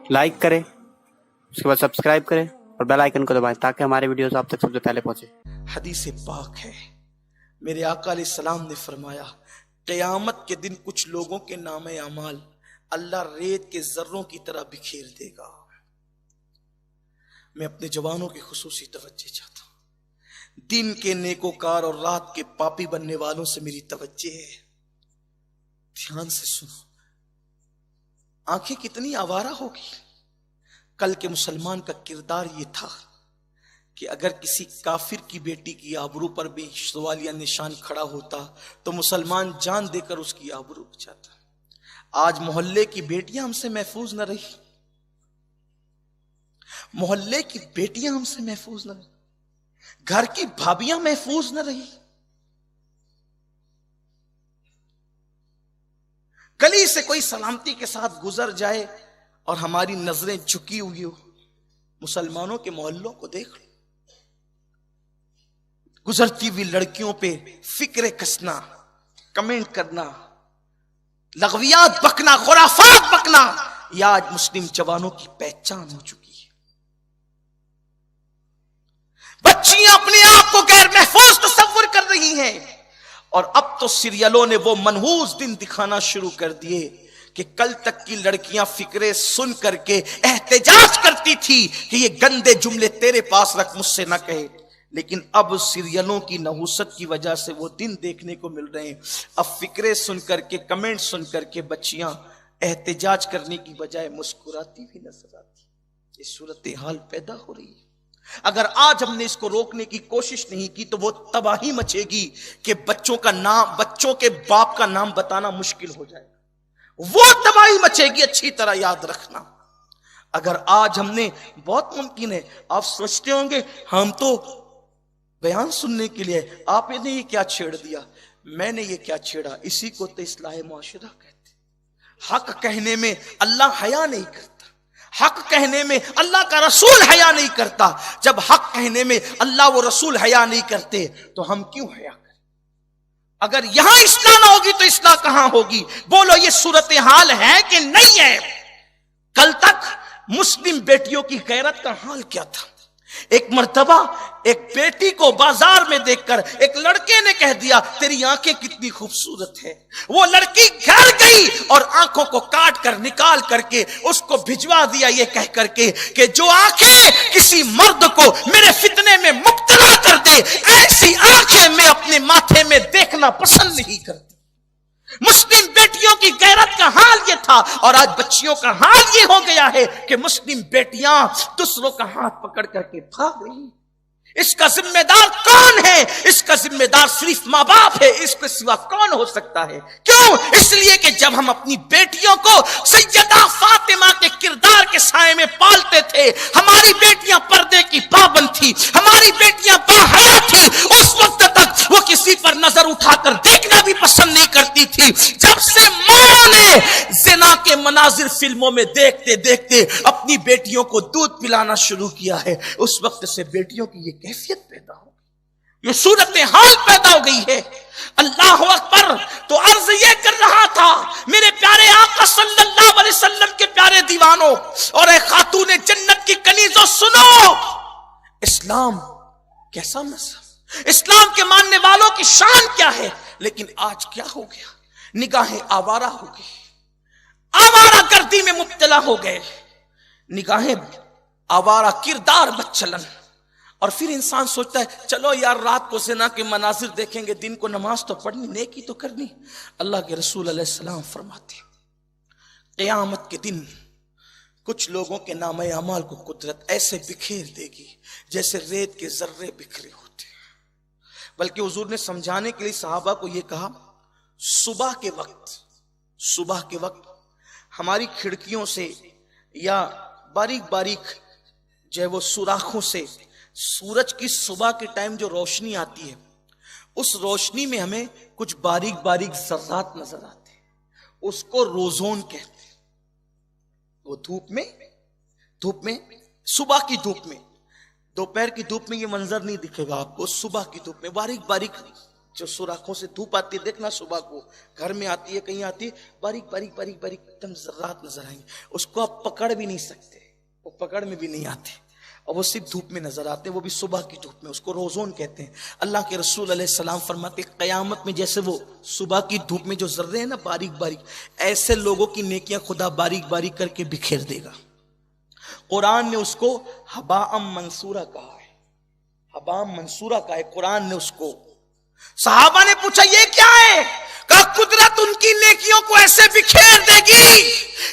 Like करें, उसके बाद सब्सक्राइब करें और बेल आइकन को दबाएं ताकि हमारे वीडियोस आप तक सबसे पहले पहुंचे। हदीस पाक है, मेरे आका अलैहिस्सलाम ने फरमाया, क़यामत के दिन कुछ लोगों के नामे अमाल अल्लाह रेत के जर्रों की तरह बिखेर देगा। मैं अपने जवानों की खुसूसी तवज्जो चाहता हूं। दिन के नेकोकार और रात के पापी बनने वालों से मेरी तवज्जो है, ध्यान से सुनो। आंखें कितनी आवारा होगी। कल के मुसलमान का किरदार ये था कि अगर किसी काफिर की बेटी की आबरू पर भी सवालिया निशान खड़ा होता तो मुसलमान जान देकर उसकी आबरू बचाता। आज मोहल्ले की बेटियां हमसे महफूज न रही, मोहल्ले की बेटियां हमसे महफूज न रही, घर की भाभियां महफूज न रही। गली से कोई सलामती के साथ गुजर जाए और हमारी नजरें झुकी हुई हो, मुसलमानों के मोहल्लों को देख लो। गुजरती हुई लड़कियों पे फिक्र कसना, कमेंट करना, लगवियात बकना, खुराफात बकना, यह आज मुस्लिम जवानों की पहचान हो चुकी है। बच्चियां अपने आप को गैर महफूज तस्वर कर रही हैं और अब तो सीरियलों ने वो मनहूस दिन दिखाना शुरू कर दिए कि कल तक की लड़कियां फिक्रे सुन करके एहतजाज करती थी कि ये गंदे जुमले तेरे पास रख, मुझसे ना कहे, लेकिन अब सीरियलों की नहुसत की वजह से वो दिन देखने को मिल रहे हैं। अब फिक्रे सुन करके, कमेंट सुन करके बच्चियां एहतजाज करने की बजाय मुस्कुराती भी नजर आती। ये सूरत हाल पैदा हो रही है। अगर आज हमने इसको रोकने की कोशिश नहीं की तो वो तबाही मचेगी कि बच्चों का नाम, बच्चों के बाप का नाम बताना मुश्किल हो जाएगा। वो तबाही मचेगी, अच्छी तरह याद रखना। अगर आज हमने, बहुत मुमकिन है आप सोचते होंगे हम तो बयान सुनने के लिए, आपने ये क्या छेड़ दिया, मैंने ये क्या छेड़ा, इसी को तो इस्लाह मुआशरा कहते। हक कहने में अल्लाह हया नहीं करता, हक कहने में अल्लाह का रसूल हया नहीं करता। जब हक कहने में अल्लाह वो रसूल हया नहीं करते तो हम क्यों हया करें? अगर यहां इस्लाह ना होगी तो इस्लाह कहां होगी? बोलो, ये सूरत हाल है कि नहीं है? कल तक मुस्लिम बेटियों की गैरत का हाल क्या था? एक मर्तबा एक बेटी को बाजार में देखकर एक लड़के ने कह दिया, तेरी आंखें कितनी खूबसूरत है। वो लड़की घर गई और आंखों को काट कर निकाल करके उसको भिजवा दिया ये कह करके कि जो आंखें किसी मर्द को मेरे फितने में मुब्तला कर दे, ऐसी आंखें मैं अपने माथे में देखना पसंद नहीं करती। मुस्लिम बेटियों की गैरत का हाल ये था और आज बच्चियों का हाल ये हो गया है कि मुस्लिम बेटियां दूसरों का हाथ पकड़ करके भाग रही। इसका जिम्मेदार कौन है? इसका जिम्मेदार सिर्फ माँ बाप है, इसके सिवा कौन हो सकता है? क्यों? इसलिए कि जब हम अपनी बेटियों को सैयदा फातिमा के किरदार के साए में पालते थे, हमारी बेटियां पर्दे की पाबंद थी, हमारी बेटियां बाहया थी, उस वक्त तक वो किसी पर नजर उठाकर देखना भी पसंद नहीं करती थी। जब से मां ने ज़िना के मनाजिर फिल्मों में देखते देखते अपनी बेटियों को दूध पिलाना शुरू किया है, उस वक्त से बेटियों की ये कैफियत पैदा हो गई, ये सूरत हाल पैदा हो गई है। अल्लाह अकबर। तो अर्ज ये कर रहा था मेरे प्यारे आका सल्लल्लाहु अलैहि वसल्लम के प्यारे दीवानों और ए खातून जन्नत की कनीजों, सुनो, इस्लाम कैसा मजहब, इस्लाम के मानने वालों की शान क्या है। लेकिन आज क्या हो गया? निगाहें आवारा हो गई, आवारा गर्दी में मुब्तला हो गए, निगाहें आवारा, किरदार बदचलन। और फिर इंसान सोचता है चलो यार रात को ज़िना के मनाजिर देखेंगे, दिन को नमाज तो पढ़नी, नेकी तो करनी। अल्लाह के रसूल अलैहिस्सलाम फरमाते क़यामत के दिन कुछ लोगों के नामे अमाल को कुदरत ऐसे बिखेर देगी जैसे रेत के जर्रे बिखरे होते हैं। बल्कि हुजूर ने समझाने के लिए सहाबा को यह कहा, सुबह के वक्त हमारी खिड़कियों से या बारीक बारीक जो है वो सुराखों से सूरज की सुबह के टाइम जो रोशनी आती है, उस रोशनी में हमें कुछ बारीक बारीक ज़र्रात नजर आते हैं, उसको रोज़ोन कहते हैं। वो धूप में सुबह की धूप में, दोपहर की धूप में ये मंजर नहीं दिखेगा आपको, सुबह की धूप में बारीक बारीक जो सुराखों से धूप आती है, देखना सुबह को घर में आती है, कहीं आती है, बारीक बारीक बारीक बारीक एकदम जर्रात नजर आएंगे, उसको आप पकड़ भी नहीं सकते, वो पकड़ में भी नहीं आते, और वो सिर्फ धूप में नजर आते हैं, वो भी सुबह की धूप में, उसको रोजोन कहते हैं। अल्लाह के रसूल अलैहिस्सलाम फरमाते क़यामत में जैसे वो सुबह की धूप में जो जर्रे हैं ना बारीक बारीक, ऐसे लोगों की नेकियां खुदा बारीक बारीक करके बिखेर देगा। कुरान ने उसको हबाअम मंसूरा कहा है, हबाअम मंसूरा कहा है कुरान ने उसको। सहाबा ने पूछा ये क्या है? कहा कुदरत उनकी नेकियों को ऐसे बिखेर देगी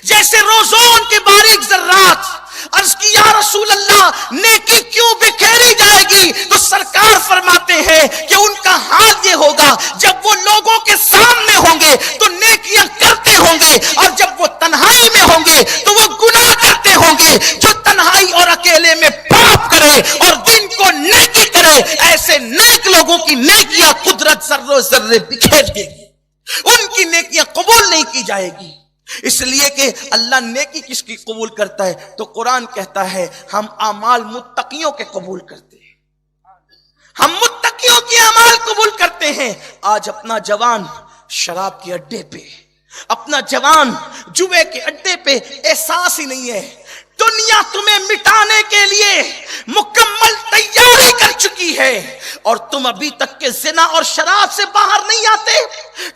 जैसे रोजोन के बारीक जर्रात। अर्ज की या रसूल अल्लाह नेकी क्यों बिखेरी जाएगी? तो सरकार फरमाते हैं कि उनका हाल ये होगा जब वो लोगों के सामने होंगे तो नेकियां करते होंगे, और जब वो तन्हाई में होंगे तो वो गुनाह करते होंगे। जो तन्हाई और अकेले में पाप करे और दिन को नेकी करे, ऐसे नेक लोगों की नेकियां कुदरत जर्रे जर्रे बिखेर देगी, उनकी नेकियां कबूल नहीं की जाएगी। इसलिए कि अल्लाह नेकी किसकी कबूल करता है? तो कुरान कहता है हम अमाल मुत्तकियों के कबूल करते हैं, हम मुत्तकियों के अमाल कबूल करते हैं। आज अपना जवान शराब के अड्डे पे, अपना जवान जुए के अड्डे पे एहसास ही नहीं है। दुनिया तुम्हें मिटाने के लिए मुकम्मल तैयारी कर चुकी है, और तुम अभी तक के जिना और शराब से बाहर नहीं आते,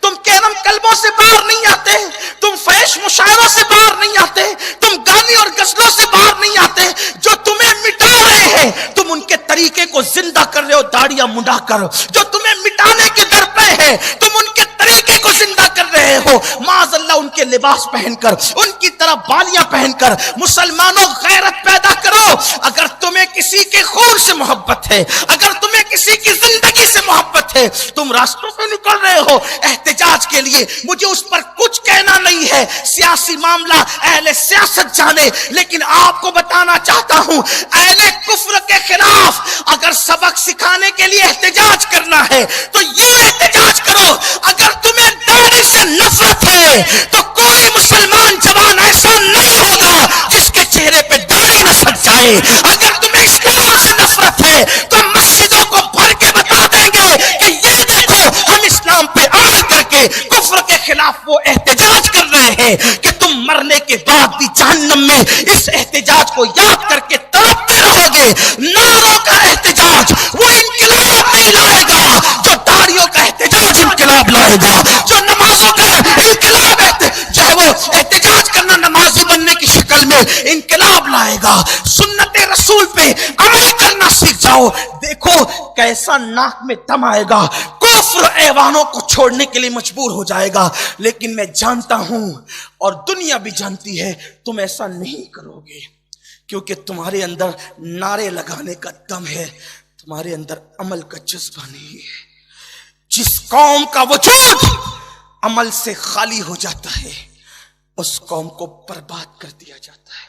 तुम कैरम कल्बों से बाहर नहीं आते, तुम फैश मुशायरों से बाहर नहीं आते, तुम गाने और गजलों से बाहर नहीं आते। जो तुम्हें मिटा रहे हैं तुम उनके तरीके को जिंदा कर रहे हो दाढ़ियां मुंडा कर। जो तुम्हें मिटाने के दर पे है तुम उनके तरीके को जिंदा कर रहे हो, माज़अल्लाह उनके लिबास पहनकर, उनकी तरह बालियां पहनकर। मुसलमानों गैरत पैदा करो। अगर तुम्हें किसी के खून से मोहब्बत है, अगर तुम्हें किसी की जिंदगी से मोहब्बत है, तुम रास्तों पे निकल रहे हो एहतिजाज के लिए, मुझे उस पर कुछ कहना नहीं है, सियासी मामला अहले सियासत जाने। लेकिन आपको बताना चाहता हूं अहले कुफ्र के खिलाफ अगर सबक सिखाने के लिए एहतिजाज करना है तो ये एहतिजाज करो। अगर तुम्हें दाढ़ी से नफरत है तो कोई मुसलमान जवान ऐसा नहीं होगा जिसके चेहरे पे दाढ़ी न सट जाए। अगर तुम्हें इस्लाम से नफरत है तो मस्जिदों को भर के बता देंगे कि ये देखो हम इस्लाम पे अमल करके कुफ्र के खिलाफ वो एहतिजाज कर रहे हैं कि तुम मरने के बाद भी जहन्नम में इस एहतिजाज को याद करके तड़पते रहोगे। नारों का एहतिजाज वो इनकलाब नहीं लाएगा जो दाढ़ियों का एहतिजाज इनकलाब लाएगा, जो नमाजों का इनकलाब जो है वो एहतिजाज करना नमाजी बनने की शक्ल में इनकलाब लाएगा। सुन्नते रसूल पे अमल करना सीख जाओ, देखो कैसा नाक में दम आएगा, कुफ्र ऐवानों को छोड़ने के लिए मजबूर हो जाएगा। लेकिन मैं जानता हूं और दुनिया भी जानती है तुम ऐसा नहीं करोगे, क्योंकि तुम्हारे अंदर नारे लगाने का दम है, तुम्हारे अंदर अमल का जज्बा नहीं है। जिस कौम का वजूद अमल से खाली हो जाता है उस कौम को बर्बाद कर दिया जाता है।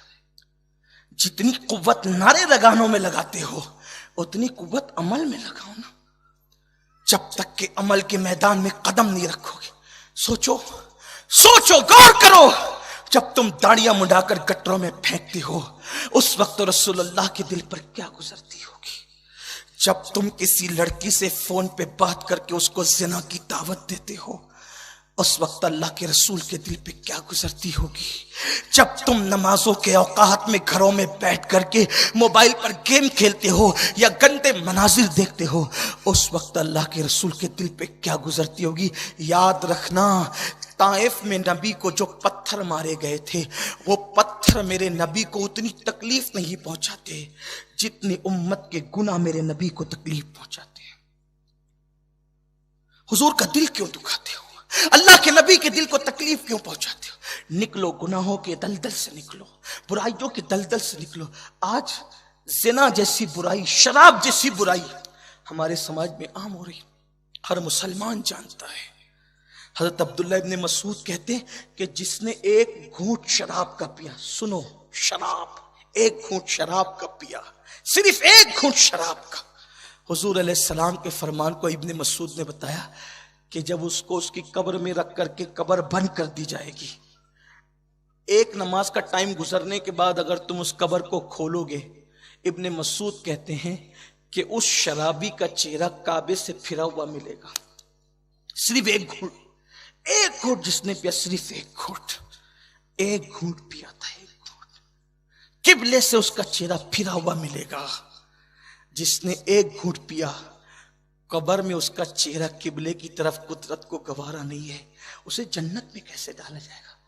जितनी कुव्वत नारे लगानों में लगाते हो उतनी कुव्वत अमल में लगाओ ना। जब तक के अमल के मैदान में कदम नहीं रखोगे, सोचो सोचो गौर करो, जब तुम दाढ़ियां मुंडाकर गटरों में फेंकते हो उस वक्त रसूलुल्लाह के दिल पर क्या गुजरती होगी। जब तुम किसी लड़की से फोन पे बात करके उसको ज़िना की दावत देते हो उस वक्त अल्लाह के रसूल के दिल पे क्या गुजरती होगी। जब तुम नमाजों के औकात में घरों में बैठ करके मोबाइल पर गेम खेलते हो या गंदे मनाजिर देखते हो उस वक्त अल्लाह के रसूल के दिल पे क्या गुजरती होगी। याद रखना, ताइफ में नबी को जो पत्थर मारे गए थे वो पत्थर मेरे नबी को उतनी तकलीफ नहीं पहुंचाते जितनी उम्मत के गुनाह मेरे नबी को तकलीफ पहुंचाते हैं। हुजूर का दिल क्यों दुखाते हो? अल्लाह के नबी के दिल को तकलीफ क्यों पहुंचाते हो? निकलो, गुनाहों के दलदल से निकलो, बुराइयों के दलदल से निकलो। आज ज़िना जैसी बुराई, शराब जैसी बुराई हमारे समाज में आम हो रही, हर मुसलमान जानता है। हजरत अब्दुल्ला इब्न मसूद कहते हैं कि जिसने एक घूंट शराब का पिया, सुनो शराब, एक घूंट शराब का पिया, सिर्फ एक घूंट शराब का, हुजूर अलैहिस्सलाम के फरमान को इब्न मसूद ने बताया कि जब उसको उसकी कब्र में रख करके कब्र बंद कर दी जाएगी, एक नमाज का टाइम गुजरने के बाद अगर तुम उस कब्र को खोलोगे, इब्न मसूद कहते हैं कि उस शराबी का चेहरा काबे से फिरा हुआ मिलेगा। सिर्फ एक घूंट जिसने पिया, सिर्फ एक घूंट पिया था, एक घूंट। किबले से उसका चेहरा फिरा हुआ मिलेगा। जिसने एक घूंट पिया, कब्र में उसका चेहरा किबले की तरफ कुदरत को गवारा नहीं है, उसे जन्नत में कैसे डाला जाएगा?